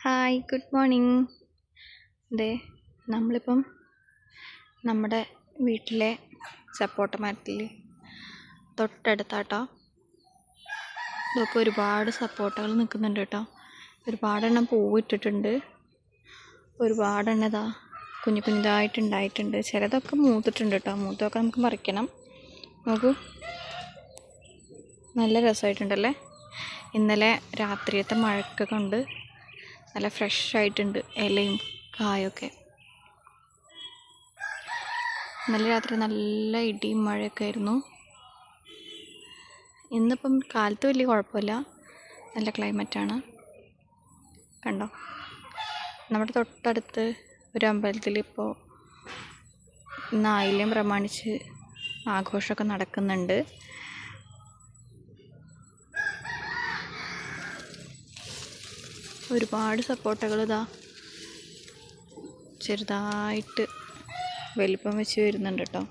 Hi good morning. ദേ നമ്മളിപ്പം നമ്മുടെ വീട്ടിലെ സപ്പോട്ട മരത്തിൽ തൊട്ടടുത്താട്ടോ ഇതൊക്കെ ഒരുപാട് സപ്പോട്ടകൾ നിൽക്കുന്നുണ്ട് കേട്ടോ. ഒരുപാടെണ്ണം പൂവിട്ടിട്ടുണ്ട്, ഒരുപാടെണ്ണം ഇതാ കുഞ്ഞു കുഞ്ഞിതായിട്ടുണ്ടായിട്ടുണ്ട്. ചിലതൊക്കെ മൂത്തിട്ടുണ്ട് കേട്ടോ. മൂത്തൊക്കെ നമുക്ക് പറിക്കണം. നോക്കൂ, നല്ല രസമായിട്ടുണ്ടല്ലേ. ഇന്നലെ രാത്രിയത്തെ മഴയൊക്കെ കൊണ്ട് നല്ല ഫ്രഷ് ആയിട്ടുണ്ട് ഇലയും കായൊക്കെ. ഇന്നലെ രാത്രി നല്ല ഇടിയും മഴയൊക്കെ ആയിരുന്നു. ഇന്നിപ്പം കാലത്ത് വലിയ കുഴപ്പമില്ല, നല്ല ക്ലൈമറ്റാണ്. കണ്ടോ, നമ്മുടെ തൊട്ടടുത്ത് ഒരു അമ്പലത്തിൽ ഇപ്പോൾ ഇന്ന് ആയില്യം പ്രമാണിച്ച് ആഘോഷമൊക്കെ നടക്കുന്നുണ്ട്. ഒരുപാട് സപ്പോട്ടകൾ ഇതാ ചെറുതായിട്ട് വലിപ്പം വെച്ച് വരുന്നുണ്ട് കേട്ടോ.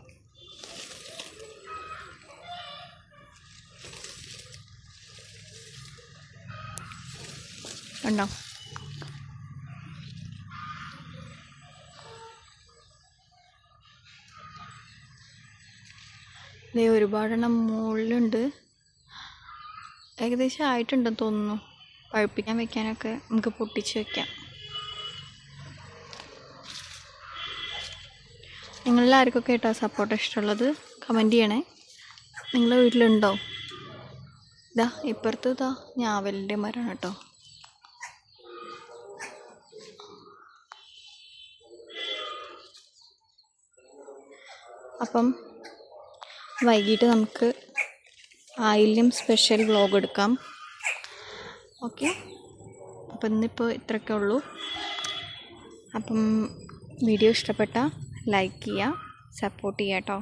കണ്ടോ, ഇതേ ഒരുപാടെണ്ണം മുകളിലുണ്ട്. ഏകദേശം ആയിട്ടുണ്ടെന്ന് തോന്നുന്നു. പഴുപ്പിക്കാൻ വെക്കാനൊക്കെ നമുക്ക് പൊട്ടിച്ച് വെക്കാം. നിങ്ങളെല്ലാവർക്കൊക്കെ കേട്ടോ സപ്പോട്ട ഇഷ്ടമുള്ളത് കമൻറ്റ് ചെയ്യണേ. നിങ്ങളുടെ വീട്ടിലുണ്ടോ? ഇതാ ഇപ്പുറത്ത് ഇതാ ഞാവലിൻ്റെ മരമാണ് കേട്ടോ. അപ്പം വൈകിട്ട് നമുക്ക് ആയില്യം സ്പെഷ്യൽ വ്ലോഗ് എടുക്കാം. ഓക്കെ, അപ്പം ഇന്നിപ്പോൾ ഇത്രയൊക്കെ ഉള്ളൂ. അപ്പം വീഡിയോ ഇഷ്ടപ്പെട്ടാൽ ലൈക്ക് ചെയ്യുക, സപ്പോർട്ട് ചെയ്യുക കേട്ടോ.